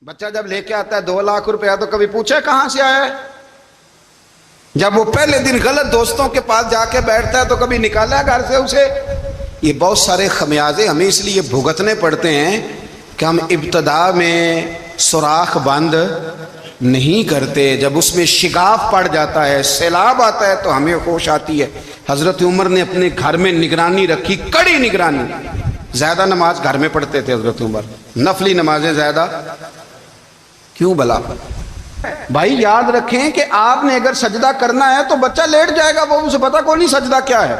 بچہ جب لے کے آتا ہے 2 لاکھ روپیہ تو کبھی پوچھے کہاں سے آیا ہے؟ جب وہ پہلے دن غلط دوستوں کے پاس جا کے بیٹھتا ہے تو کبھی نکالا ہے گھر سے اسے؟ یہ بہت سارے خمیازے ہمیں اس لیے بھگتنے پڑتے ہیں کہ ہم ابتدا میں سوراخ بند نہیں کرتے، جب اس میں شگاف پڑ جاتا ہے، سیلاب آتا ہے تو ہمیں ہوش آتی ہے۔ حضرت عمر نے اپنے گھر میں نگرانی رکھی، کڑی نگرانی۔ زیادہ نماز گھر میں پڑھتے تھے حضرت عمر، نفلی نمازیں زیادہ کیوں بلا؟ بھائی یاد رکھیں کہ آپ نے اگر سجدہ کرنا ہے تو بچہ لیٹ جائے گا، وہ اسے پتا کو نہیں سجدہ کیا ہے۔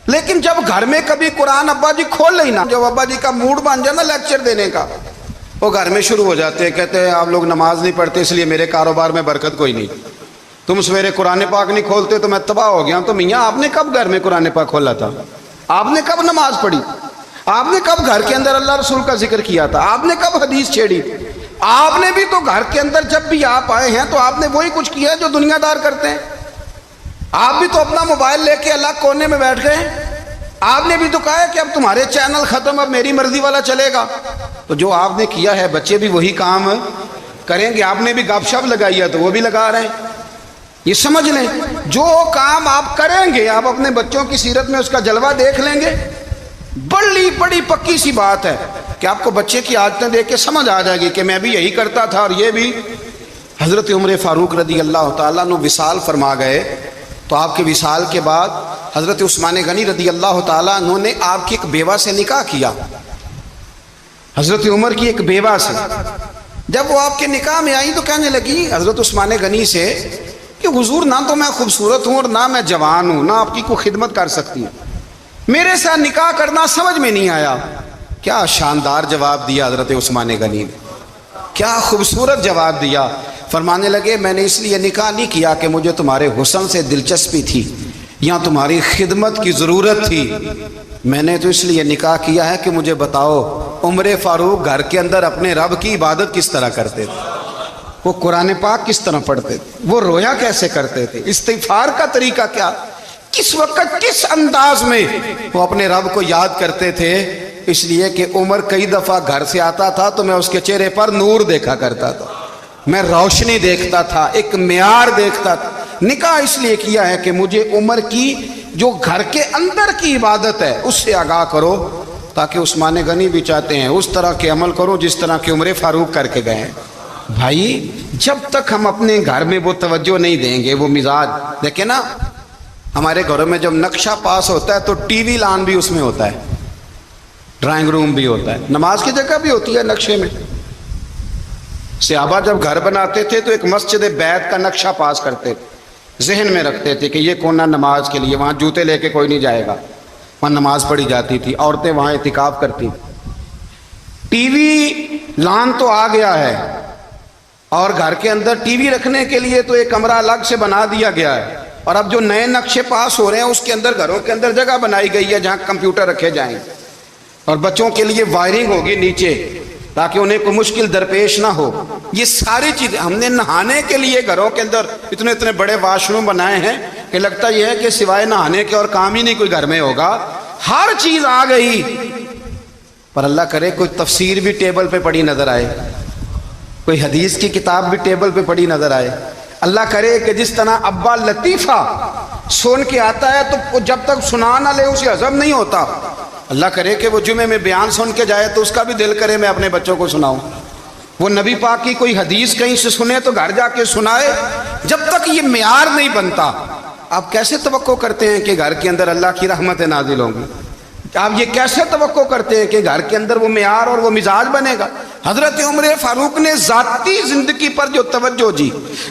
لیکن جب گھر میں کبھی قرآن ابا جی کھول لینا، جب ابا جی کا موڈ بن جائے نا لیکچر دینے کا، وہ گھر میں شروع ہو جاتے ہیں، کہتے ہیں آپ لوگ نماز نہیں پڑھتے اس لیے میرے کاروبار میں برکت کوئی نہیں، تم سویرے قرآن پاک نہیں کھولتے تو میں تباہ ہو گیا ہوں۔ تو میاں آپ نے کب گھر میں قرآن پاک کھولا تھا؟ آپ نے کب نماز پڑھی؟ آپ نے کب گھر کے اندر اللہ رسول کا ذکر کیا تھا؟ آپ نے کب حدیث چھیڑی؟ آپ نے بھی تو گھر کے اندر جب بھی آپ آئے ہیں تو آپ نے وہی کچھ کیا ہے جو دنیا دار کرتے ہیں۔ آپ بھی تو اپنا موبائل لے کے الگ کونے میں بیٹھ گئے، آپ نے بھی تو کہا ہے کہ اب تمہارے چینل ختم، اب میری مرضی والا چلے گا۔ تو جو آپ نے کیا ہے بچے بھی وہی کام کریں گے۔ آپ نے بھی گپ شپ لگائی ہے تو وہ بھی لگا رہے ہیں۔ یہ سمجھ لیں جو کام آپ کریں گے آپ اپنے بچوں کی سیرت میں اس کا جلوہ دیکھ لیں گے۔ بڑی پکی سی بات ہے کہ آپ کو بچے کی عادتیں دیکھ کے سمجھ آ جائے گی کہ میں بھی یہی کرتا تھا اور یہ بھی۔ حضرت عمر فاروق رضی اللہ تعالیٰ عنہ وصال فرما گئے تو آپ کے وصال کے بعد حضرت عثمان غنی رضی اللہ تعالیٰ عنہ نے آپ کی ایک بیوہ سے نکاح کیا، حضرت عمر کی ایک بیوہ سے۔ جب وہ آپ کے نکاح میں آئی تو کہنے لگی حضرت عثمان غنی سے کہ حضور نہ تو میں خوبصورت ہوں اور نہ میں جوان ہوں، نہ آپ کی کوئی خدمت کر سکتی ہوں، میرے ساتھ نکاح کرنا سمجھ میں نہیں آیا۔ کیا شاندار جواب دیا حضرت عثمان غنی نے، کیا خوبصورت جواب دیا۔ فرمانے لگے میں نے اس لیے نکاح نہیں کیا کہ مجھے تمہارے حسن سے دلچسپی تھی یا تمہاری خدمت کی ضرورت تھی، میں نے تو اس لیے نکاح کیا ہے کہ مجھے بتاؤ عمر فاروق گھر کے اندر اپنے رب کی عبادت کس طرح کرتے تھے، وہ قرآن پاک کس طرح پڑھتے تھے، وہ رویا کیسے کرتے تھے، استغفار کا طریقہ کیا، کس وقت کس انداز میں وہ اپنے رب کو یاد کرتے تھے۔ اس لیے کہ عمر کئی دفعہ گھر سے آتا تھا تو میں اس کے چہرے پر نور دیکھا کرتا تھا، میں روشنی دیکھتا تھا، ایک معیار دیکھتا تھا۔ نکاح اس لیے کیا ہے کہ مجھے عمر کی جو گھر کے اندر کی عبادت ہے اس سے آگاہ کرو، تاکہ عثمان غنی بھی چاہتے ہیں اس طرح کے عمل کرو جس طرح کہ عمر فاروق کر کے گئے ہیں۔ بھائی جب تک ہم اپنے گھر میں وہ توجہ نہیں دیں گے، وہ مزاج دیکھیں نا، ہمارے گھروں میں جب نقشہ پاس ہوتا ہے تو ٹی وی لان بھی اس میں ہوتا ہے، ڈرائنگ روم بھی ہوتا ہے، نماز کی جگہ بھی ہوتی ہے نقشے میں۔ صحابہ جب گھر بناتے تھے تو ایک مسجد بیت کا نقشہ پاس کرتے تھے، ذہن میں رکھتے تھے کہ یہ کونا نماز کے لیے، وہاں جوتے لے کے کوئی نہیں جائے گا، وہاں نماز پڑھی جاتی تھی، عورتیں وہاں اعتکاف کرتی تھیں۔ ٹی وی لان تو آ گیا ہے اور گھر کے اندر ٹی وی رکھنے کے لیے تو ایک کمرہ الگ سے بنا دیا گیا ہے، اور اب جو نئے نقشے پاس ہو رہے ہیں اس کے اندر گھروں کے اندر جگہ بنائی گئی ہے جہاں کمپیوٹر رکھے جائیں، اور بچوں کے لیے وائرنگ ہوگی نیچے تاکہ انہیں کوئی مشکل درپیش نہ ہو۔ یہ ساری چیزیں ہم نے نہانے کے لیے گھروں کے اندر اتنے بڑے واش روم بنائے ہیں کہ لگتا یہ ہے کہ سوائے نہانے کے اور کام ہی نہیں کوئی گھر میں ہوگا، ہر چیز آ گئی۔ پر اللہ کرے کوئی تفسیر بھی ٹیبل پہ پڑی نظر آئے، کوئی حدیث کی کتاب بھی ٹیبل پہ پڑی نظر آئے۔ اللہ کرے کہ جس طرح ابا لطیفہ سن کے آتا ہے تو جب تک سنا نہ لے اسے ہضم نہیں ہوتا، اللہ کرے کہ وہ جمعے میں بیان سن کے جائے تو اس کا بھی دل کرے میں اپنے بچوں کو سناؤں۔ وہ نبی پاک کی کوئی حدیث کہیں سے سنے تو گھر جا کے سنائے۔ جب تک یہ معیار نہیں بنتا آپ کیسے توقع کرتے ہیں کہ گھر کے اندر اللہ کی رحمتیں نازل ہوں گی؟ آپ یہ کیسے توقع کرتے ہیں کہ گھر کے اندر وہ معیار اور وہ مزاج بنے گا؟ حضرت عمر فاروق نے ذاتی زندگی پر جو توجہ دی،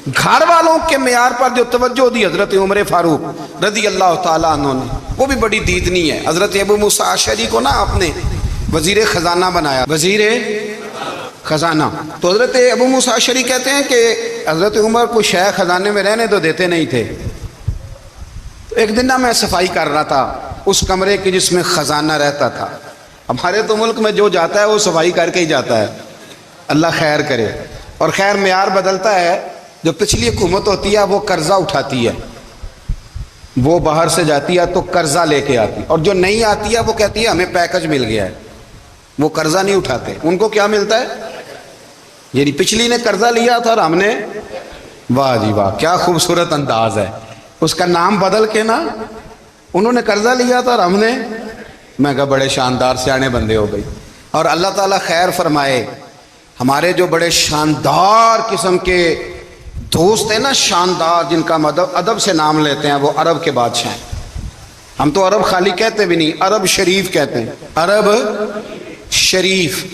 گھر والوں کے معیار پر جو توجہ دی حضرت عمر فاروق رضی اللہ تعالیٰ عنہ نے، وہ بھی بڑی دیدنی ہے۔ حضرت ابو موسیٰ اشعری کو نا آپ نے وزیر خزانہ بنایا، وزیر خزانہ۔ تو حضرت ابو موسیٰ اشعری کہتے ہیں کہ حضرت عمر کو شیخ خزانے میں رہنے تو دیتے نہیں تھے۔ ایک دن نا میں صفائی کر رہا تھا اس کمرے کی جس میں خزانہ رہتا تھا۔ ہمارے تو ملک میں جو جاتا ہے وہ صفائی کر کے ہی جاتا ہے، اللہ خیر کرے۔ اور خیر معیار بدلتا ہے، جو پچھلی حکومت ہوتی ہے وہ قرضہ اٹھاتی ہے، وہ باہر سے جاتی ہے تو قرضہ لے کے آتی، اور جو نہیں آتی ہے وہ کہتی ہے ہمیں پیکج مل گیا ہے، وہ قرضہ نہیں اٹھاتے۔ ان کو کیا ملتا ہے؟ یعنی پچھلی نے قرضہ لیا تھا اور ہم نے، واہ جی واہ کیا خوبصورت انداز ہے، اس کا نام بدل کے نا، انہوں نے قرضہ لیا تھا اور ہم نے، میں کہا بڑے شاندار سیانے بندے ہو گئی۔ اور اللہ تعالیٰ خیر فرمائے، ہمارے جو بڑے شاندار قسم کے دوست ہیں نا، شاندار، جن کا ادب سے نام لیتے ہیں، وہ عرب کے بادشاہ ہیں۔ ہم تو عرب خالی کہتے بھی نہیں، عرب شریف کہتے ہیں، عرب شریف۔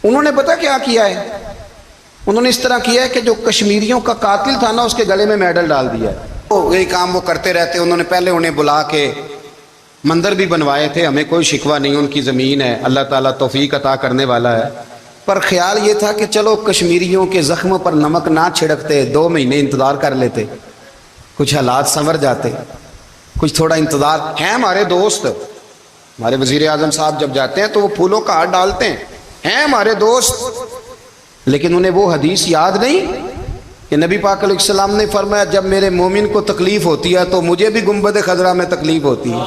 انہوں نے پتہ کیا کیا ہے؟ انہوں نے اس طرح کیا ہے کہ جو کشمیریوں کا قاتل تھا نا، اس کے گلے میں میڈل ڈال دیا ہے۔ یہی کام وہ کرتے رہتے۔ انہوں نے پہلے انہیں بلا کے مندر بھی بنوائے تھے، ہمیں کوئی شکوہ نہیں، ان کی زمین ہے، اللہ تعالیٰ توفیق عطا کرنے والا ہے، پر خیال یہ تھا کہ چلو کشمیریوں کے زخموں پر نمک نہ چھڑکتے، 2 مہینے انتظار کر لیتے، کچھ حالات سنور جاتے، کچھ تھوڑا انتظار۔ ہیں ہمارے دوست، ہمارے وزیر اعظم صاحب جب جاتے ہیں تو وہ پھولوں کا ہار ڈالتے ہیں ہمارے دوست، لیکن انہیں وہ حدیث یاد نہیں کہ نبی پاک علیہ السلام نے فرمایا جب میرے مومن کو تکلیف ہوتی ہے تو مجھے بھی گنبد خضرا میں تکلیف ہوتی ہے۔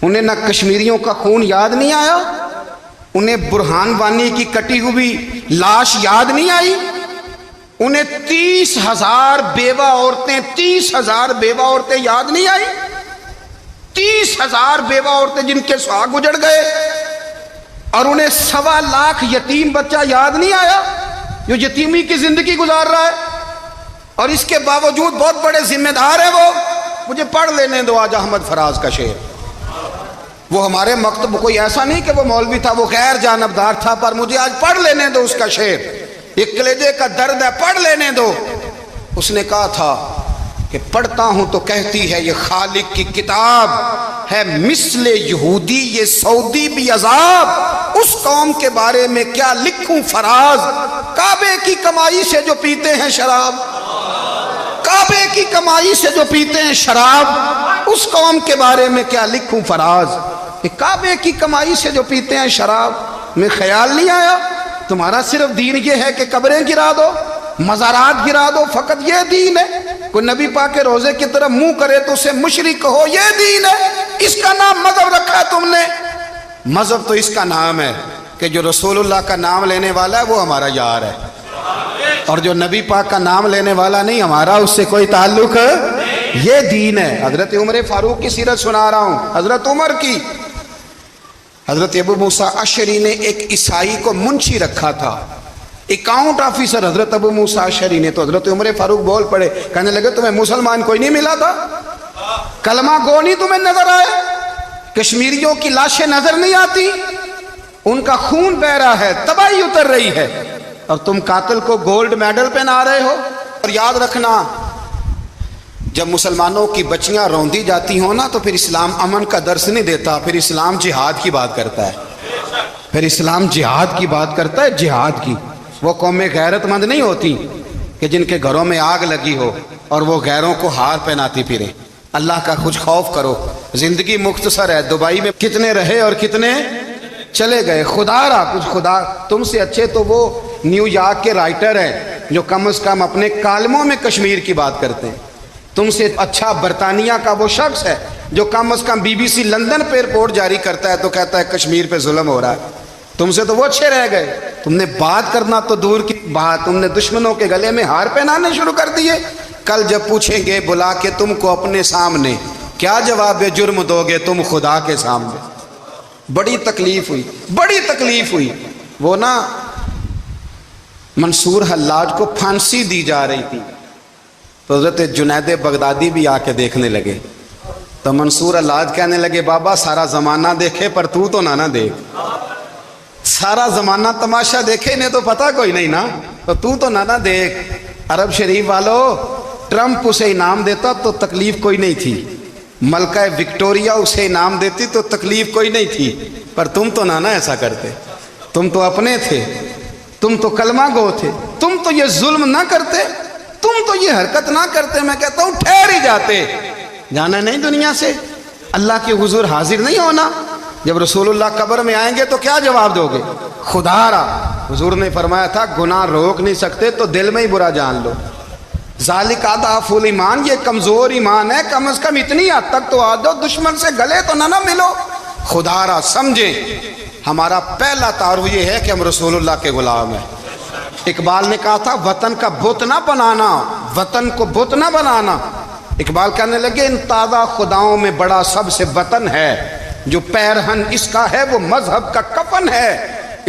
انہیں نہ کشمیریوں کا خون یاد نہیں آیا، انہیں برہان وانی کی کٹی ہوئی لاش یاد نہیں آئی، انہیں 30,000 بیوہ عورتیں 30,000 بیوہ عورتیں یاد نہیں آئی، 30,000 بیوہ عورتیں جن کے سہاگ اجڑ گئے، اور انہیں 1.25 لاکھ یتیم بچہ یاد نہیں آیا جو یتیمی کی زندگی گزار رہا ہے، اور اس کے باوجود بہت بڑے ذمہ دار ہیں وہ۔ مجھے پڑھ لینے دو آج احمد فراز کا شعر، وہ ہمارے مکتب کوئی ایسا نہیں کہ وہ مولوی تھا، وہ غیر جانبدار تھا، پر مجھے آج پڑھ لینے دو اس کا شعر، ایک کلیجے کا درد ہے، پڑھ لینے دو۔ اس نے کہا تھا کہ پڑھتا ہوں تو کہتی ہے یہ خالق کی کتاب ہے، مثل یہودی یہ سعودی بھی عذاب، اس قوم کے بارے میں کیا لکھوں فراز، کعبے کی کمائی سے جو پیتے ہیں شراب، کعبے کی کمائی سے جو پیتے ہیں شراب، اس قوم کے بارے میں کیا لکھوں فراز، کہ کعبے کی کمائی سے جو پیتے ہیں شراب۔ میں خیال نہیں آیا تمہارا صرف دین یہ ہے کہ قبریں گرا دو، مزارات گرا دو، فقط یہ دین ہے؟ کوئی نبی پاک کے روزے کی طرف منہ کرے تو اسے مشرک کہو، یہ دین ہے؟ اس کا نام مذہب رکھا ہے تم نے؟ مذہب تو اس کا نام ہے کہ جو رسول اللہ کا نام لینے والا ہے وہ ہمارا یار ہے، اور جو نبی پاک کا نام لینے والا نہیں، ہمارا اس سے کوئی تعلق ہے، یہ دین ہے۔ حضرت عمر فاروق کی سیرت سنا رہا ہوں، حضرت عمر کی۔ حضرت ابو موسیٰ اشعری نے ایک عیسائی کو منشی رکھا تھا، اکاؤنٹ آفیسر حضرت ابو موسیٰ اشعری نے۔ تو حضرت عمر فاروق بول پڑے، کہنے لگے تمہیں مسلمان کوئی نہیں ملا تھا؟ کلمہ گو نہیں تمہیں نظر آئے؟ کشمیریوں کی لاشیں نظر نہیں آتی؟ ان کا خون بہہ رہا ہے، تباہی اتر رہی ہے، اور تم قاتل کو گولڈ میڈل پہنا رہے ہو؟ اور یاد رکھنا، جب مسلمانوں کی بچیاں روندی جاتی ہوں نا تو پھر اسلام امن کا درس نہیں دیتا، پھر اسلام جہاد کی بات کرتا ہے، پھر اسلام جہاد کی بات کرتا ہے، جہاد کی۔ وہ قومیں غیرت مند نہیں ہوتی کہ جن کے گھروں میں آگ لگی ہو اور وہ غیروں کو ہار پہناتی پھریں۔ اللہ کا کچھ خوف کرو، زندگی مختصر ہے، دبئی میں کتنے رہے اور کتنے چلے گئے، خدا را کچھ خدا۔ تم سے اچھے تو وہ نیو یارک کے رائٹر ہیں جو کم از کم اپنے کالموں میں کشمیر کی بات کرتے ہیں، تم سے اچھا برطانیہ کا وہ شخص ہے جو کم از کم BBC لندن پہ رپورٹ جاری کرتا ہے تو کہتا ہے کشمیر پہ ظلم ہو رہا ہے، تم سے تو وہ اچھے رہ گئے۔ تم نے بات کرنا تو دور کی بات، تم نے دشمنوں کے گلے میں ہار پہنانے شروع کر دیے۔ کل جب پوچھیں گے بلا کے تم کو اپنے سامنے، کیا جواب جرم دو گے تم خدا کے سامنے؟ بڑی تکلیف ہوئی، بڑی تکلیف ہوئی۔ وہ نا منصور حلاج کو پھانسی دی جا رہی تھی تو حضرت جنید بغدادی بھی آ کے دیکھنے لگے، تو منصور حلاج کہنے لگے بابا سارا زمانہ دیکھے پر تو نہ دیکھ، سارا زمانہ تماشا دیکھے انہیں تو پتہ کوئی نہیں نا، تو نہ دیکھ۔ عرب شریف والو، ٹرمپ اسے انعام دیتا تو تکلیف کوئی نہیں تھی، ملکہ وکٹوریا اسے انعام دیتی تو تکلیف کوئی نہیں تھی، پر تم تو نہ ایسا کرتے، تم تو اپنے تھے، تم تو کلمہ گو تھے، تم تو یہ ظلم نہ کرتے، تم تو یہ حرکت نہ کرتے۔ میں کہتا ہوں ٹھہر ہی جاتے، جانا نہیں دنیا سے، اللہ کے حضور حاضر نہیں ہونا۔ جب رسول اللہ قبر میں آئیں گے تو کیا جواب دو گے؟ خدا را، حضور نے فرمایا تھا گناہ روک نہیں سکتے تو دل میں ہی برا جان لو، ذالک اضعف الایمان، یہ کمزور ایمان ہے، کم از کم اتنی حد تک تو آ جاؤ، دشمن سے گلے تو نہ ملو۔ خدا را سمجھیں، ہمارا پہلا تعارف یہ ہے کہ ہم رسول اللہ کے غلام ہیں، اقبال نے کہا تھا وطن کا بت نہ بنانا، وطن کو بت نہ بنانا۔ اقبال کہنے لگے ان تازہ خداؤں میں بڑا سب سے وطن ہے، جو پیرہن اس کا ہے وہ مذہب کا کفن ہے،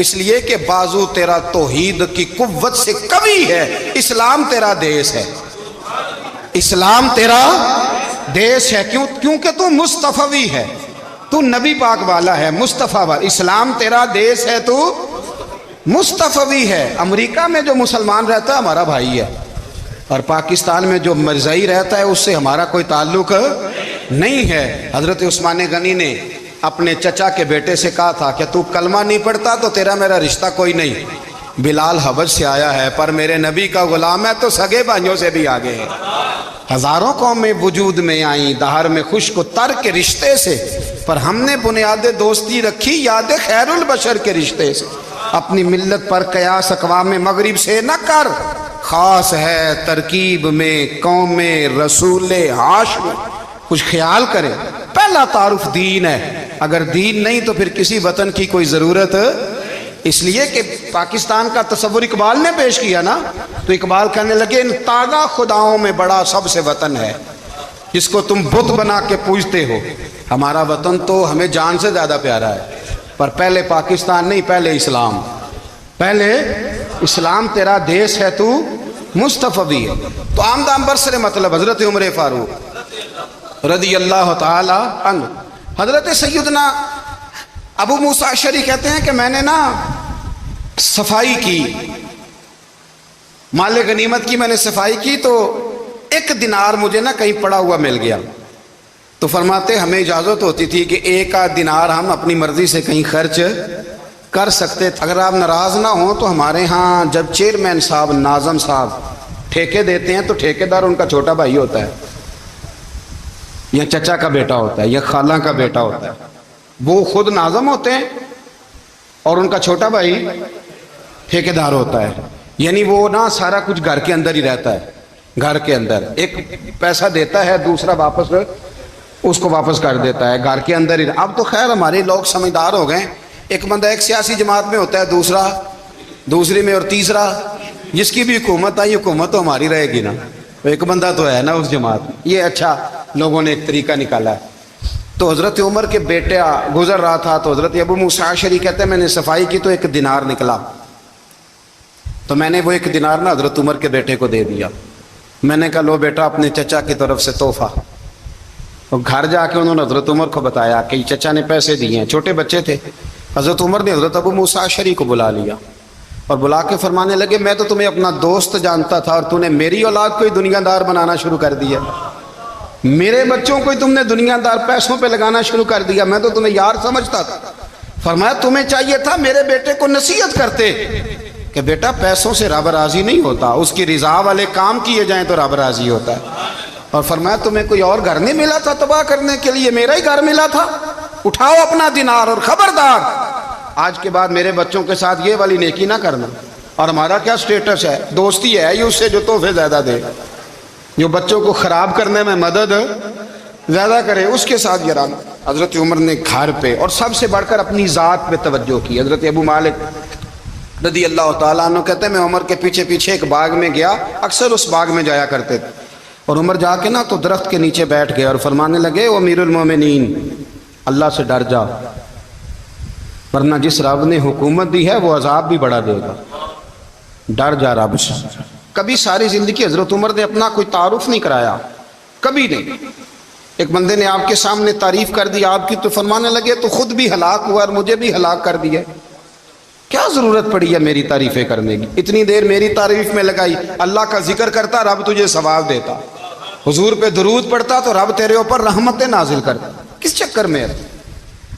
اس لیے کہ بازو تیرا توحید کی قوت سے قوی ہے، اسلام تیرا دیس ہے، اسلام تیرا دیس ہے، کیونکہ تو مصطفی ہے، تو نبی پاک والا ہے، مصطفیٰ والا، اسلام تیرا دیس ہے، تو مصطفی ہے۔ امریکہ میں جو مسلمان رہتا ہے ہمارا بھائی ہے، اور پاکستان میں جو مرزائی رہتا ہے اس سے ہمارا کوئی تعلق نہیں ہے۔ حضرت عثمان غنی نے اپنے چچا کے بیٹے سے کہا تھا کہ تو کلمہ نہیں پڑھتا تو تیرا میرا رشتہ کوئی نہیں، بلال حبش سے آیا ہے پر میرے نبی کا غلام ہے تو سگے بھائیوں سے بھی آگے ہے۔ ہزاروں قومیں وجود میں آئیں دہر میں خوش کو تر کے رشتے سے، پر ہم نے بنیاد دوستی رکھی یاد خیر البشر کے رشتے سے۔ اپنی ملت پر قیاس اقوام مغرب سے نہ کر، خاص ہے ترکیب میں قوم رسول ہاشم، کچھ خیال کرے۔ پہلا تعارف دین ہے، اگر دین نہیں تو پھر کسی وطن کی کوئی ضرورت، اس لیے کہ پاکستان کا تصور اقبال نے پیش کیا نا، تو اقبال کہنے لگے ان تازہ خداؤں میں بڑا سب سے وطن ہے جس کو تم بت بنا کے پوجتے ہو۔ ہمارا وطن تو ہمیں جان سے زیادہ پیارا ہے، پر پہلے پاکستان نہیں، پہلے اسلام، پہلے اسلام تیرا دیس ہے، تو مصطفی ہے۔ تو آمدام برسر مطلب حضرت عمر فاروق رضی اللہ تعالی عنہ، حضرت سیدنا ابو موسیٰ اشعری کہتے ہیں کہ میں نے نا صفائی کی، مال غنیمت کی میں نے صفائی کی، تو ایک دینار مجھے نا کہیں پڑا ہوا مل گیا، تو فرماتے ہمیں اجازت ہوتی تھی کہ ایک آدھ دینار ہم اپنی مرضی سے کہیں خرچ کر سکتے، اگر آپ ناراض نہ ہوں تو ہمارے ہاں جب چیئرمین صاحب ناظم صاحب ٹھیکے دیتے ہیں تو ٹھیکیدار ان کا چھوٹا بھائی ہوتا ہے، یا چچا کا بیٹا ہوتا ہے، یا خالہ کا بیٹا ہوتا ہے، وہ خود ناظم ہوتے ہیں اور ان کا چھوٹا بھائی ٹھیکیدار ہوتا ہے، یعنی وہ نا سارا کچھ گھر کے اندر ہی رہتا ہے، گھر کے اندر ایک پیسہ دیتا ہے دوسرا واپس اس کو واپس کر دیتا ہے، گھر کے اندر ہی۔ اب تو خیر ہمارے لوگ سمجھدار ہو گئے، ایک بندہ ایک سیاسی جماعت میں ہوتا ہے، دوسرا دوسری میں، اور تیسرا جس کی بھی حکومت آئی حکومت تو ہماری رہے گی نا، ایک بندہ تو ہے نا اس جماعت میں۔ یہ اچھا لوگوں نے ایک طریقہ نکالا ہے۔ تو حضرت عمر کے بیٹا گزر رہا تھا تو حضرت ابو موسیٰ اشعری کہتے ہیں میں نے صفائی کی تو ایک دینار نکلا، تو میں نے وہ ایک دینار نا حضرت عمر کے بیٹے کو دے دیا، میں نے کہا لو بیٹا اپنے چچا کی طرف سے تحفہ۔ اور گھر جا کے انہوں نے حضرت عمر کو بتایا کہ چچا نے پیسے دیے ہیں، چھوٹے بچے تھے۔ حضرت عمر نے حضرت ابو موسیٰ اشعری کو بلا لیا اور بلا کے فرمانے لگے میں تو تمہیں اپنا دوست جانتا تھا اور تو نے میری اولاد کو ہی دنیا دار بنانا شروع کر دیا، میرے بچوں کو ہی تم نے دنیا دار پیسوں پہ لگانا شروع کر دیا، میں تو تمہیں یار سمجھتا تھا۔ فرمایا تمہیں چاہیے تھا میرے بیٹے کو نصیحت کرتے کہ بیٹا پیسوں سے رب راضی نہیں ہوتا، اس کی رضا والے کام کیے جائیں تو رب راضی ہوتا ہے۔ اور فرمایا تمہیں کوئی اور گھر نہیں ملا تھا تباہ کرنے کے لیے، میرا ہی گھر ملا تھا، اٹھاؤ اپنا دینار اور خبردار آج کے بعد میرے بچوں کے ساتھ یہ والی نیکی نہ کرنا۔ اور ہمارا کیا سٹیٹس ہے، دوستی ہے یہ اس سے جو تحفے زیادہ دے، جو بچوں کو خراب کرنے میں مدد زیادہ کرے اس کے ساتھ گرانا۔ حضرت عمر نے گھر پہ اور سب سے بڑھ کر اپنی ذات پہ توجہ کی۔ حضرت ابو مالک رضی اللہ تعالیٰ عنہ کہتے ہیں میں عمر کے پیچھے پیچھے ایک باغ میں گیا، اکثر اس باغ میں جایا کرتے تھے، اور عمر جا کے نا تو درخت کے نیچے بیٹھ گئے اور فرمانے لگے او امیر المومنین اللہ سے ڈر جا، ورنہ جس رب نے حکومت دی ہے وہ عذاب بھی بڑا دے گا، ڈر جا رب سے۔ کبھی ساری زندگی حضرت عمر نے اپنا کوئی تعارف نہیں کرایا، کبھی نہیں۔ ایک بندے نے آپ کے سامنے تعریف کر دی آپ کی تو فرمانے لگے تو خود بھی ہلاک ہوا اور مجھے بھی ہلاک کر دیا، کیا ضرورت پڑی ہے میری تعریفیں کرنے کی، اتنی دیر میری تعریف میں لگائی، اللہ کا ذکر کرتا رب تجھے ثواب دیتا، حضور پہ درود پڑھتا تو رب تیرے اوپر رحمتیں نازل کرتا، کس چکر میں ہے؟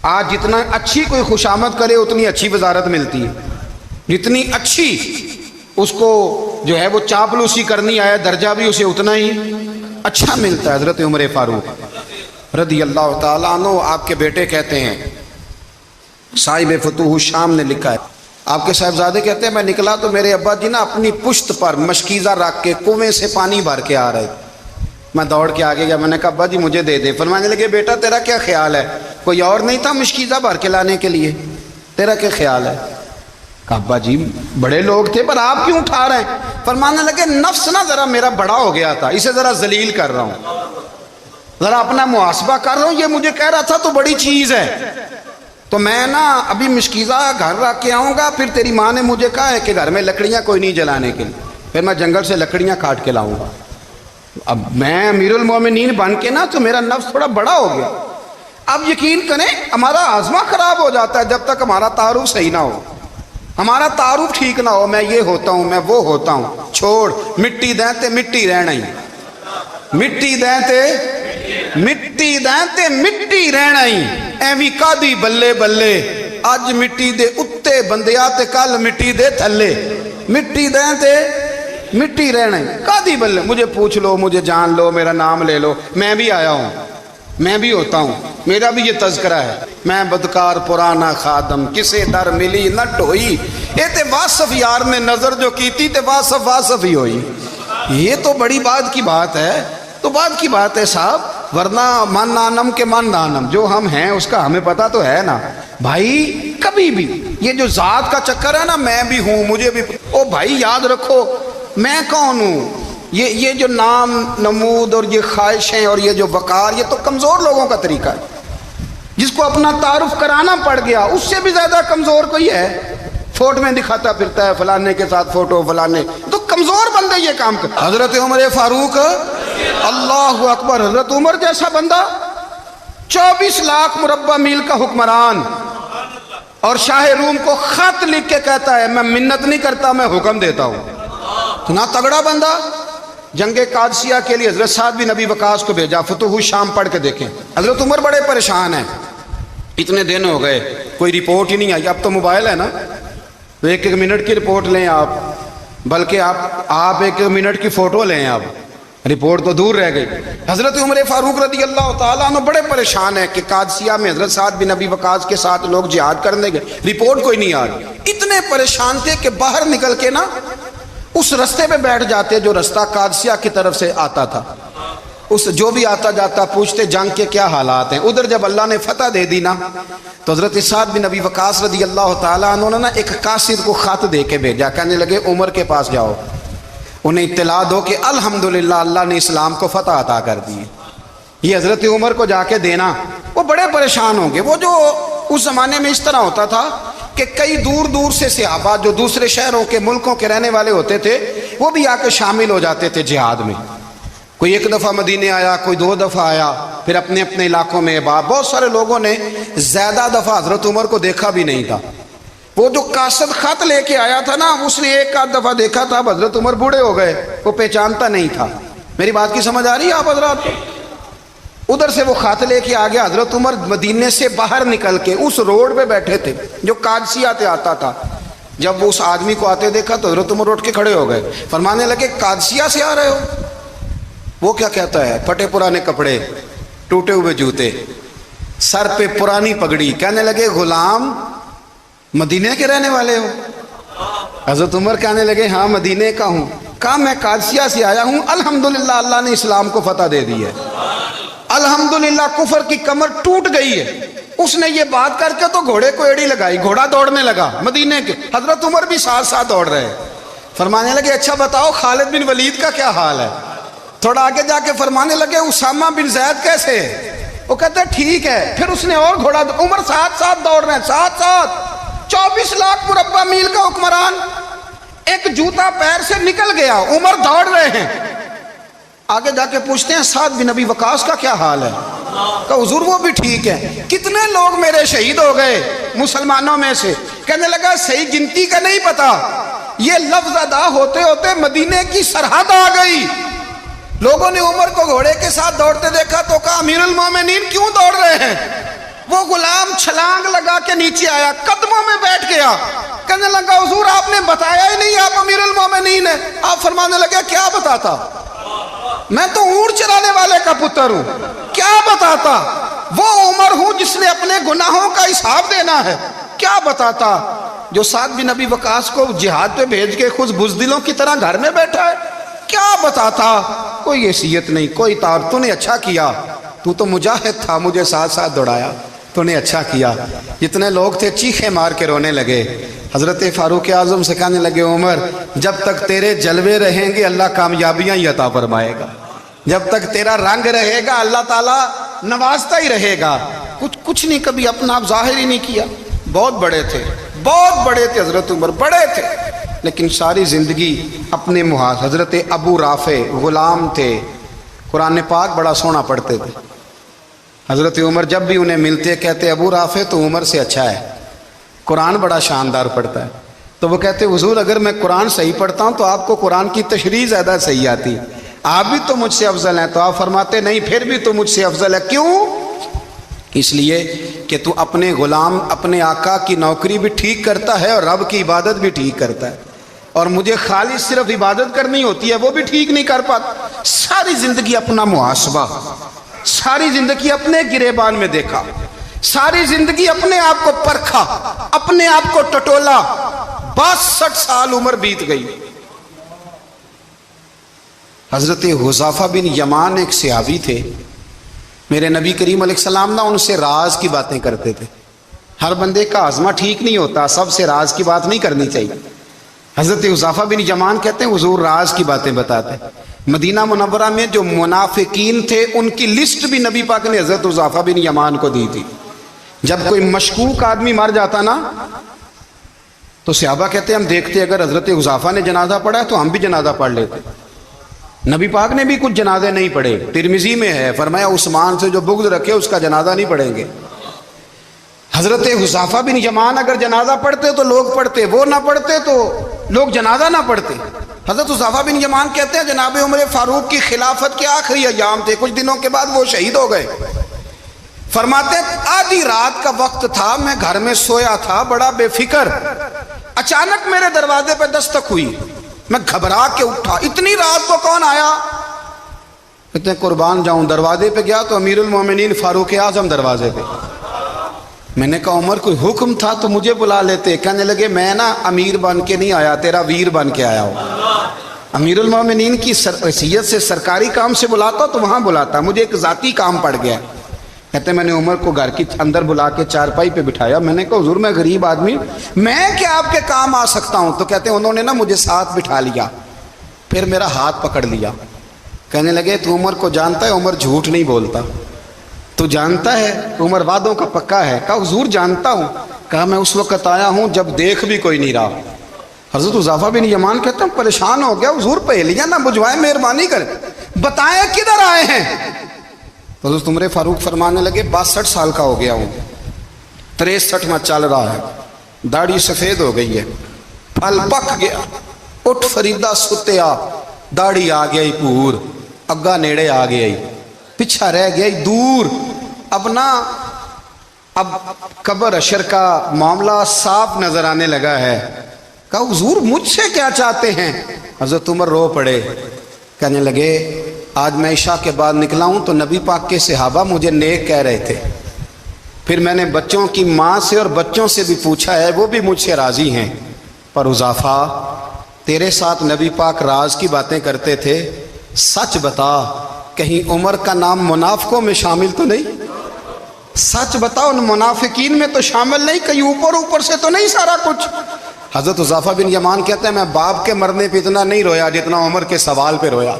آج جتنا اچھی کوئی خوشامد کرے اتنی اچھی وزارت ملتی ہے، جتنی اچھی اس کو جو ہے وہ چاپلوسی کرنی آیا درجہ بھی اسے اتنا ہی اچھا ملتا ہے۔ حضرت عمر فاروق رضی اللہ تعالیٰ عنہ آپ کے بیٹے کہتے ہیں، صاحب فتوح الشام نے لکھا ہے، آپ کے صاحبزادے کہتے ہیں میں نکلا تو میرے ابا جی نا اپنی پشت پر مشکیزہ رکھ کے کنویں سے پانی بھر کے آ رہے، میں دوڑ کے آگے گیا، میں نے کہا ابا جی مجھے دے دے۔ فرمانے لگے بیٹا تیرا کیا خیال ہے، کوئی اور نہیں تھا مشکیزہ بھر کے لانے کے لیے، تیرا کیا خیال ہے؟ ابا جی بڑے لوگ تھے پر آپ کیوں اٹھا رہے ہیں؟ فرمانے لگے نفس نا ذرا میرا بڑا ہو گیا تھا، اسے ذرا ذلیل کر رہا ہوں، ذرا اپنا محاسبہ کر رہا ہوں، یہ مجھے کہہ رہا تھا تو بڑی چیز ہے، تو میں نا ابھی مشکیزہ گھر رکھ کے آؤں گا، پھر تیری ماں نے مجھے کہا ہے کہ گھر میں لکڑیاں کوئی نہیں جلانے کے لیے، پھر میں جنگل سے لکڑیاں کاٹ کے لاؤں گا۔ اب میں امیر المومنین بن کے نا تو میرا نفس تھوڑا بڑا ہو گیا۔ اب یقین کریں ہمارا ہاضمہ خراب ہو جاتا ہے جب تک ہمارا تعارف صحیح نہ ہو، ہمارا تعارف ٹھیک نہ ہو، میں یہ ہوتا ہوں میں وہ ہوتا ہوں، چھوڑ مٹی دیں تے مٹی رہنا ہی، مٹی دیں تے مٹی دیں تے مٹی رہنا ہی، ایویں کادی بلے بلے، اج مٹی دے اتے بندیا تے کل مٹی دے تھلے، مٹی دیں تے مٹی رہنا ہی، کادی بلے، مجھے پوچھ لو، مجھے جان لو، میرا نام لے لو، میں بھی آیا ہوں، میں بھی ہوتا ہوں، میرا بھی یہ تذکرہ ہے، میں بدکار پرانا خادم، کسے در ملی نہ ٹوئی، یہ تے واصف یار نے نظر جو کی تھی تے واصف واصف ہی ہوئی۔ یہ تو بڑی بات کی بات ہے، تو بات کی بات ہے صاحب، ورنہ من نانم کے من نانم، جو ہم ہیں اس کا ہمیں پتہ تو ہے نا بھائی۔ کبھی بھی یہ جو ذات کا چکر ہے نا، میں بھی ہوں مجھے بھی، او بھائی یاد رکھو میں کون ہوں، یہ جو نام نمود اور یہ خواہشیں اور یہ جو وقار، یہ تو کمزور لوگوں کا طریقہ ہے، جس کو اپنا تعارف کرانا پڑ گیا اس سے بھی زیادہ کمزور کوئی ہے، فوٹو میں دکھاتا پھرتا ہے فلانے کے ساتھ فوٹو، فلانے تو کمزور بندے یہ کام کر۔ حضرت عمر فاروق اللہ اکبر، حضرت عمر جیسا بندہ 24 لاکھ مربع میل کا حکمران، اور شاہ روم کو خط لکھ کے کہتا ہے میں منت نہیں کرتا میں حکم دیتا ہوں، اتنا تگڑا بندہ۔ جنگ قادسیہ کے لیے حضرت سعد بن ابی وقاص کو بھیجا، فتوح الشام پڑھ کے دیکھیں۔ حضرت عمر بڑے پریشان ہیں، اتنے دن ہو گئے کوئی رپورٹ ہی نہیں آئی، اب تو موبائل ہے نا، تو ایک ایک منٹ کی رپورٹ لیں آپ، بلکہ آپ ایک منٹ کی فوٹو لیں، آپ رپورٹ تو دور رہ گئی۔ حضرت عمر فاروق رضی اللہ تعالیٰ عنہ بڑے پریشان ہیں کہ قادسیہ میں حضرت سعد بن ابی وقاص کے ساتھ لوگ جہاد کرنے گئے، رپورٹ کوئی نہیں آ رہی، اتنے پریشان تھے کہ باہر نکل کے نا اس رستے پہ بیٹھ جاتے جو رستہ قادسیہ کی طرف سے آتا تھا، اس جو بھی آتا جاتا پوچھتے جنگ کے کیا حالات ہیں۔ ادھر جب اللہ نے فتح دے دی نا تو حضرت سعد بن ابی وقاص رضی اللہ تعالیٰ عنہ نے ایک قاصد کو خط دے کے بھیجا، کہنے لگے عمر کے پاس جاؤ، انہیں اطلاع دو کہ الحمدللہ اللہ نے اسلام کو فتح عطا کر دی۔ یہ حضرت عمر کو جا کے دینا، وہ بڑے پریشان ہوں گے۔ وہ جو اس زمانے میں اس طرح ہوتا تھا کہ کئی دور دور سے صحابہ جو دوسرے شہروں کے ملکوں کے رہنے والے ہوتے تھے وہ بھی آ کے شامل ہو جاتے تھے جہاد میں، کوئی ایک دفعہ مدینے آیا، کوئی 2 دفعہ آیا، پھر اپنے اپنے علاقوں میں۔ بہت سارے لوگوں نے زیادہ دفعہ حضرت عمر کو دیکھا بھی نہیں تھا، وہ جو قاصد خط لے کے آیا تھا نا اس نے 1 دفعہ دیکھا تھا، اب حضرت عمر بوڑھے ہو گئے، وہ پہچانتا نہیں تھا۔ میری بات کی سمجھ آ رہی ہے آپ حضرات کو؟ ادھر سے وہ خط لے کے آ گیا، حضرت عمر مدینے سے باہر نکل کے اس روڈ پہ بیٹھے تھے جو قادسیہ سے آتا تھا، جب وہ اس آدمی کو آتے دیکھا تو حضرت عمر اٹھ کے کھڑے ہو گئے، فرمانے لگے قادسیہ سے آ رہے ہو؟ وہ کیا کہتا ہے؟ پھٹے پرانے کپڑے، ٹوٹے ہوئے جوتے، سر پہ پرانی پگڑی، کہنے لگے غلام مدینے کے رہنے والے ہو؟ حضرت عمر کہنے لگے ہاں مدینے کا ہوں۔ کہا میں قادسیہ سے آیا ہوں، الحمدللہ اللہ نے اسلام کو فتح دے دی ہے، الحمدللہ کفر کی کمر ٹوٹ گئی ہے۔ اس نے یہ بات کر کے تو گھوڑے کو ایڑی لگائی، گھوڑا دوڑنے لگا مدینے کے، حضرت عمر بھی ساتھ ساتھ دوڑ رہے، فرمانے لگے اچھا بتاؤ خالد بن ولید کا کیا حال ہے؟ تھوڑا آگے جا کے فرمانے لگے اسامہ بن زید کیسے؟ وہ کہتے ہیں ٹھیک ہے۔ پھر اس نے اور گھوڑا، عمر ساتھ ساتھ دوڑ رہے ہیں، ساتھ ساتھ 24 لاکھ مربع میل کا حکمران، ایک جوتا پیر سے نکل گیا، عمر دوڑ رہے ہیں۔ آگے جا کے پوچھتے ہیں سعد بن ابی وقاص کا کیا حال ہے؟ کہا حضور وہ بھی ٹھیک ہے۔ کتنے لوگ میرے شہید ہو گئے مسلمانوں میں سے؟ کہنے لگا صحیح گنتی کا نہیں پتا، یہ لفظ ادا ہوتے ہوتے مدینے کی سرحد آ گئی۔ لوگوں نے عمر کو گھوڑے کے ساتھ دوڑتے دیکھا تو کہا امیر المومنین کیوں دوڑ رہے ہیں؟ وہ غلام چھلانگ لگا کے نیچے آیا، قدموں میں بیٹھ گیا، کہنے لگا حضور آپ نے بتایا ہی نہیں آپ امیر المومنین ہیں۔ آپ فرمانے لگے کیا بتاتا؟ میں تو اونٹ چرانے والے کا پتر ہوں، کیا بتاتا؟ وہ عمر ہوں جس نے اپنے گناہوں کا حساب دینا ہے، کیا بتاتا؟ جو سعد بن ابی وقاص کو جہاد پہ بھیج کے خود بزدلوں کی طرح گھر میں بیٹھا ہے، کیا بتاتا؟ کوئی حیثیت نہیں، کوئی تو نے اچھا کیا، تو مجاہد تھا، مجھے ساتھ ساتھ دوڑایا۔ تو نے اچھا کیا. جتنے لوگ تھے چیخے مار کے رونے لگے. حضرت فاروق اعظم سے کہنے لگے عمر جب تک تیرے جلوے رہیں گے اللہ کامیابیاں ہی عطا فرمائے گا, جب تک تیرا رنگ رہے گا اللہ تعالیٰ نوازتا ہی رہے گا. کچھ نہیں کبھی اپنا آپ ظاہر ہی نہیں کیا. بہت بڑے تھے, بہت بڑے تھے حضرت عمر, بڑے تھے, لیکن ساری زندگی اپنے محاذ. حضرت ابو رافع غلام تھے, قرآن پاک بڑا سونا پڑھتے تھے. حضرت عمر جب بھی انہیں ملتے کہتے ابو رافع تو عمر سے اچھا ہے, قرآن بڑا شاندار پڑھتا ہے. تو وہ کہتے حضور اگر میں قرآن صحیح پڑھتا ہوں تو آپ کو قرآن کی تشریح زیادہ صحیح آتی, آپ بھی تو مجھ سے افضل ہیں. تو آپ فرماتے نہیں پھر بھی تو مجھ سے افضل ہے. کیوں؟ اس لیے کہ تو اپنے غلام اپنے آقا کی نوکری بھی ٹھیک کرتا ہے اور رب کی عبادت بھی ٹھیک کرتا ہے, اور مجھے خالص صرف عبادت کرنی ہوتی ہے وہ بھی ٹھیک نہیں کر پاتا. ساری زندگی اپنا محاسبہ, ساری زندگی اپنے گریبان میں دیکھا, ساری زندگی اپنے آپ کو پرکھا, اپنے آپ کو ٹٹولا. 62 سال عمر بیت گئی. حضرت حذیفہ بن یمان ایک صحابی تھے, میرے نبی کریم علیہ السلام نا ان سے راز کی باتیں کرتے تھے. ہر بندے کا ہاضمہ ٹھیک نہیں ہوتا, سب سے راز کی بات نہیں کرنی چاہیے. حضرت حذیفہ بن یمان کہتے ہیں حضور راز کی باتیں بتاتے. مدینہ منورہ میں جو منافقین تھے ان کی لسٹ بھی نبی پاک نے حضرت حذیفہ بن یمان کو دی تھی. جب کوئی مشکوک آدمی مر جاتا نا تو صحابہ کہتے ہیں ہم دیکھتے اگر حضرت حذیفہ نے جنازہ پڑھا تو ہم بھی جنازہ پڑھ لیتے. نبی پاک نے بھی کچھ جنازے نہیں پڑھے. ترمذی میں ہے فرمایا عثمان سے جو بغض رکھے اس کا جنازہ نہیں پڑھیں گے. حضرت حذیفہ بن یمان اگر جنازہ پڑھتے تو لوگ پڑھتے, وہ نہ پڑھتے تو لوگ جنازہ نہ پڑھتے. حضرت حذیفہ بن یمان کہتے ہیں جناب عمر فاروق کی خلافت کے آخری ایام تھے, کچھ دنوں کے بعد وہ شہید ہو گئے. فرماتے آدھی رات کا وقت تھا, میں گھر میں سویا تھا بڑا بے فکر, اچانک میرے دروازے پہ دستک ہوئی, میں گھبرا کے اٹھا, اتنی رات کو کون آیا؟ کہتے ہیں قربان جاؤں دروازے پہ گیا تو امیر المومنین فاروق اعظم دروازے پہ. میں نے کہا عمر کوئی حکم تھا تو مجھے بلا لیتے. کہنے لگے میں نا امیر بن کے نہیں آیا, تیرا ویر بن کے آیا ہوں. امیر المومنین کی حیثیت سے سرکاری کام سے بلاتا تو وہاں بلاتا, مجھے ایک ذاتی کام پڑ گیا. کہتے میں نے عمر کو گھر کی اندر بلا کے چارپائی پہ بٹھایا. میں نے کہا حضور میں غریب آدمی, میں کیا آپ کے کام آ سکتا ہوں؟ تو کہتے ہیں انہوں نے نا مجھے ساتھ بٹھا لیا, پھر میرا ہاتھ پکڑ لیا. کہنے لگے تو عمر کو جانتا ہے؟ عمر جھوٹ نہیں بولتا. تو جانتا ہے؟ عمر وعدوں کا پکا ہے. کہا حضور جانتا ہوں. کہا میں اس وقت آیا ہوں جب دیکھ بھی کوئی نہیں رہا. حضرت حذیفہ بن یمان کہتے ہیں پریشان ہو گیا, حضور پہلیاں نہ بجھوائے, مہربانی کریں بتائیں کدھر آئے ہیں. حضرت عمر فاروق فرمانے لگے 62 سال کا ہو گیا ہوں, 63 میں چل رہا ہے, داڑھی سفید ہو گئی ہے, پھل پک گیا, اٹھ فریدہ ستیا, داڑھی آ گئی پور, اگا نیڑے آ گئی, پیچھا رہ گئی دور. اب قبر اشر کا معاملہ صاف نظر آنے لگا ہے. کہا حضور مجھ سے کیا چاہتے ہیں؟ حضرت عمر رو پڑے, کہنے لگے آج میں عشاء کے بعد نکلا ہوں تو نبی پاک کے صحابہ مجھے نیک کہہ رہے تھے, پھر میں نے بچوں کی ماں سے اور بچوں سے بھی پوچھا ہے, وہ بھی مجھ سے راضی ہیں. پر حذیفہ تیرے ساتھ نبی پاک راز کی باتیں کرتے تھے, سچ بتا کہیں عمر کا نام منافقوں میں شامل تو نہیں؟ سچ بتا ان منافقین میں تو شامل نہیں, کہیں اوپر سے تو نہیں سارا کچھ؟ حضرت حذیفہ بن یمان کہتے ہیں میں باپ کے مرنے پہ اتنا نہیں رویا جتنا عمر کے سوال پہ رویا.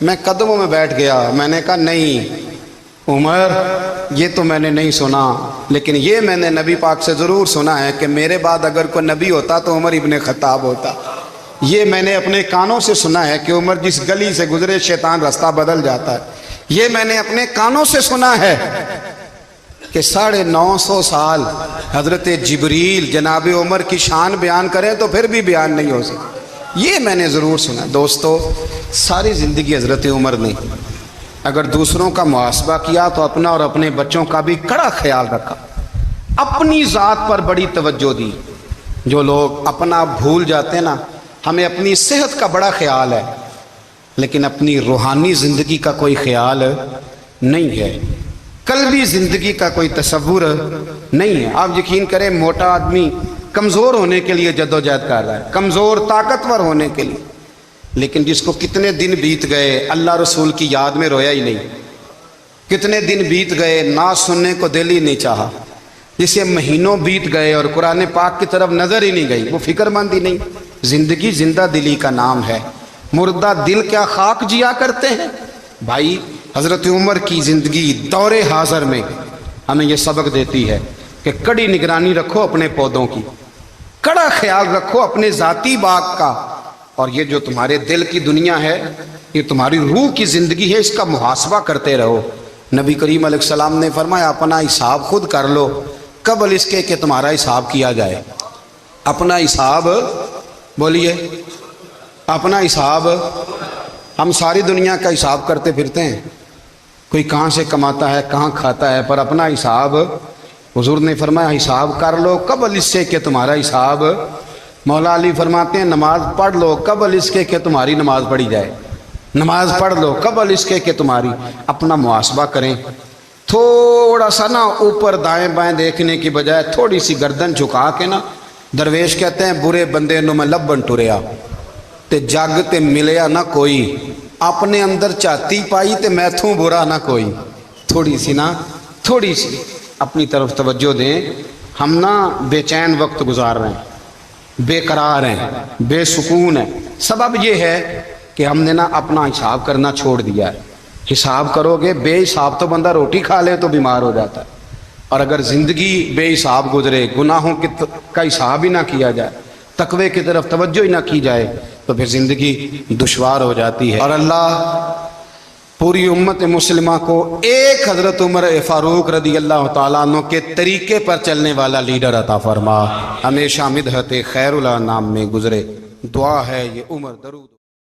میں قدموں میں بیٹھ گیا, میں نے کہا نہیں عمر یہ تو میں نے نہیں سنا, لیکن یہ میں نے نبی پاک سے ضرور سنا ہے کہ میرے بعد اگر کوئی نبی ہوتا تو عمر ابن خطاب ہوتا. یہ میں نے اپنے کانوں سے سنا ہے کہ عمر جس گلی سے گزرے شیطان رستہ بدل جاتا ہے. یہ میں نے اپنے کانوں سے سنا ہے کہ 950 سال حضرت جبریل جناب عمر کی شان بیان کریں تو پھر بھی بیان نہیں ہو سکتا. یہ میں نے ضرور سنا. دوستو ساری زندگی حضرت عمر نے اگر دوسروں کا محاسبہ کیا تو اپنا اور اپنے بچوں کا بھی کڑا خیال رکھا, اپنی ذات پر بڑی توجہ دی. جو لوگ اپنا بھول جاتے ہیں نا, ہمیں اپنی صحت کا بڑا خیال ہے لیکن اپنی روحانی زندگی کا کوئی خیال نہیں ہے, قلبی زندگی کا کوئی تصور نہیں ہے. آپ یقین کریں موٹا آدمی کمزور ہونے کے لیے جدوجہد کر رہا ہے, کمزور طاقتور ہونے کے لیے, لیکن جس کو کتنے دن بیت گئے اللہ رسول کی یاد میں رویا ہی نہیں. کتنے دن بیت گئے نہ سننے کو دل ہی نہیں چاہا، جسے مہینوں بیت گئے اور قرآن پاک کی طرف نظر ہی نہیں گئی، وہ فکر مند ہی نہیں۔ زندگی زندہ دلی کا نام ہے، مردہ دل کیا خاک جیا کرتے ہیں؟ بھائی حضرت عمر کی زندگی دور حاضر میں ہمیں یہ سبق دیتی ہے کہ کڑی نگرانی رکھو اپنے پودوں کی، کڑا خیال رکھو اپنے ذاتی باغ کا، اور یہ جو تمہارے دل کی دنیا ہے، یہ تمہاری روح کی زندگی ہے، اس کا محاسبہ کرتے رہو۔ نبی کریم علیہ السلام نے فرمایا اپنا حساب خود کر لو قبل اس کے کہ تمہارا حساب کیا جائے۔ اپنا حساب، بولیے اپنا حساب۔ ہم ساری دنیا کا حساب کرتے پھرتے ہیں، کوئی کہاں سے کماتا ہے کہاں کھاتا ہے، پر اپنا حساب حضور نے فرمایا حساب کر لو قبل اس سے کہ تمہارا حساب۔ مولا علی فرماتے ہیں نماز پڑھ لو قبل اس کے کہ تمہاری نماز پڑھی جائے، نماز پڑھ لو قبل اس کے کہ تمہاری۔ اپنا محاسبہ کریں، تھوڑا سا نا اوپر دائیں بائیں دیکھنے کی بجائے تھوڑی سی گردن جھکا کے نا، درویش کہتے ہیں برے بندے نو میں لبن ٹریا تے جگ تے ملیا نہ کوئی، اپنے اندر چاتی پائی تے میں تھوں برا نہ کوئی۔ تھوڑی سی نا، تھوڑی سی اپنی طرف توجہ دیں۔ ہم نا بے چین وقت گزار رہے ہیں، بے قرار ہیں، بے سکون ہیں، سبب یہ ہے کہ ہم نے نا اپنا حساب کرنا چھوڑ دیا ہے۔ حساب کرو گے، بے حساب تو بندہ روٹی کھا لے تو بیمار ہو جاتا ہے، اور اگر زندگی بے حساب گزرے، گناہوں کا حساب ہی نہ کیا جائے، تقوی کی طرف توجہ ہی نہ کی جائے، تو پھر زندگی دشوار ہو جاتی ہے۔ اور اللہ پوری امت مسلمہ کو ایک حضرت عمر فاروق رضی اللہ تعالیٰ عنہ کے طریقے پر چلنے والا لیڈر عطا فرما، ہمیشہ مدحت خیر الانام میں گزرے۔ دعا ہے یہ عمر درود